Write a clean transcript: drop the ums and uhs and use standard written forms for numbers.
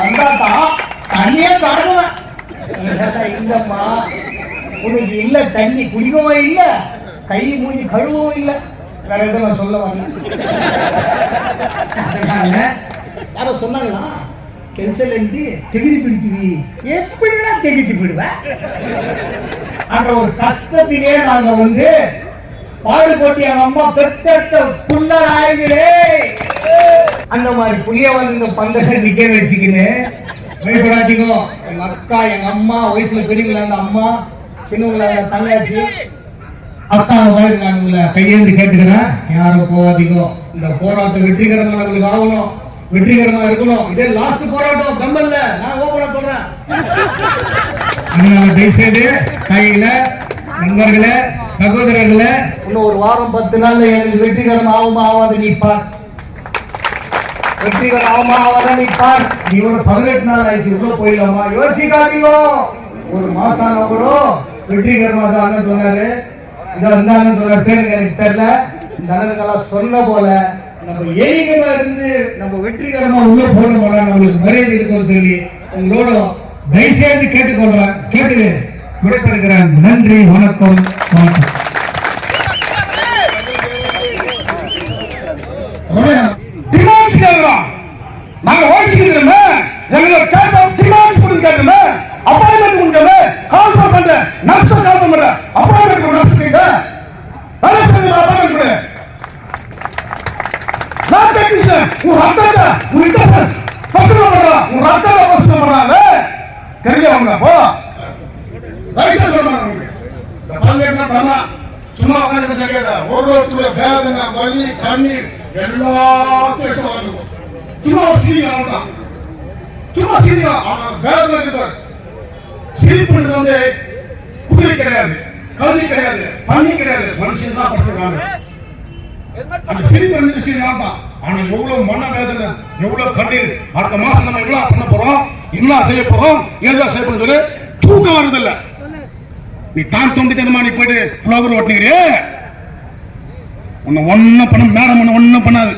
வந்தாதான் தண்ணியே தரணுவேன். இல்லம்மா, உனக்கு இல்ல தண்ணி குடிக்கவும் இல்ல, கை மூஞ்சி கழுவவும் இல்ல, வேற எதுவும் நான் சொல்ல வரேன். யாரோ சொன்னாங்களா, கெல்சல் இருந்து திகிரி பிடிச்சுவி, எப்படின்னா திகிச்சு போயிடுவேன். அந்த ஒரு கஷ்டத்திலே நாங்க வந்து பாடு போட்டி எங்க அம்மா பெத்த புள்ள ஆயுதே. அந்த மாதிரி புள்ளிய வந்து இந்த பந்தத்தை நிக்க வச்சுக்கின்னு வெளிப்படாட்டிக்கும். எங்க அக்கா எங்க அம்மா வயசுல பெரியவங்களா அந்த அம்மா, சின்னவங்களா தங்காச்சி, அக்கா மாதிரி நான் உங்களை கையேந்து கேட்டுக்கிறேன், யாரும் போவாதீங்க. இந்த போராட்டம் வெற்றிகரமா உங்களுக்கு ஆகணும், வெற்றிகரமா இருக்கணும். இதே லாஸ்ட் போராட்டம் கம்பல்ல, நான் ஓபனா சொல்றேன். அதனால தயவுசெய்து கையில நண்பர்களே, சகோதரர்களே, இன்னும் ஒரு வாரம் 10 நாள்ல எனக்கு வெற்றிகரம் ஆகுமா ஆகாது நீ பார். வெற்றிகரம் ஆகுமா ஆகாத நீ பார். நீ ஒரு 18 நாள் ஆயிடுச்சு, இவ்வளவு போயிடலாமா யோசிக்காதீங்க. ஒரு மாசம் ஆகணும் வெற்றிகரமா தான் சொன்னாரு. இதை வந்தாலும் சொல்ற பேருக்கு எனக்கு தெரியல. இந்த அண்ணனுக்கெல்லாம் சொன்ன போல நம்ம ஏரிகளா இருந்து நம்ம வெற்றிகரமா உள்ள போன நம்மளுக்கு மரியாதை இருக்கும்னு சொல்லி உங்களோட தயவுசெய்து கேட்டுக்கொள்றேன், கேட்டு விடைபெறுகிறேன். நன்றி, வணக்கம். நாங்க ஓடிச்சுக்கிறோமே, எங்களை கேட்டோம் டிமாண்ட்ஸ் கொடுக்கணுமே, அப்பாயின்மெண்ட் கொடுக்கணுமே, கால் பண்ற நர்ஸ் கால் பண்ற அப்பாயின்மெண்ட் நர்ஸ் கிட்ட வேலை செய்ய அப்பாயின்மெண்ட் கொடு. நான் டெக்னீஷியன், உன் ரத்தத்தை உன் இட்ட பசுமை பண்றா, உன் ரத்தத்தை பசுமை பண்றாங்க தெரியவங்க போ. ரைட்டா சொல்றாங்க, இந்த பல்வேறு தரலாம் சும்மா உட்காந்து தெரியாத. ஒருவருக்குள்ள வேதனை, வலி, கண்ணீர் எல்லாத்தையும் வாங்குவோம். சும்மா சீரியல் தான், சும்மா சீரியல் வேதனை இருக்கிறார். சிரிப்பு வந்து குதிரை கிடையாது, கல்வி கிடையாது, பண்ணி கிடையாது, மனுஷன் தான் படிச்சிருக்காங்க. அந்த சிரிப்பு சீரியல் தான். ஆனா எவ்வளவு மன வேதனை, எவ்வளவு கண்ணீர். அடுத்த மாசம் நம்ம எல்லாம் பண்ண போறோம், எல்லாம் செய்ய போறோம், எல்லாம் செய்ய போறோம் சொல்லி தூக்கம் வருதில்ல. நீ தான் தோண்டித்தனமா நீ போயிட்டு ஃப்ளவர் ஓட்டினீங்க, உன்னை ஒன்னும் பண்ண மேடம் ஒன்னும் பண்ணாது.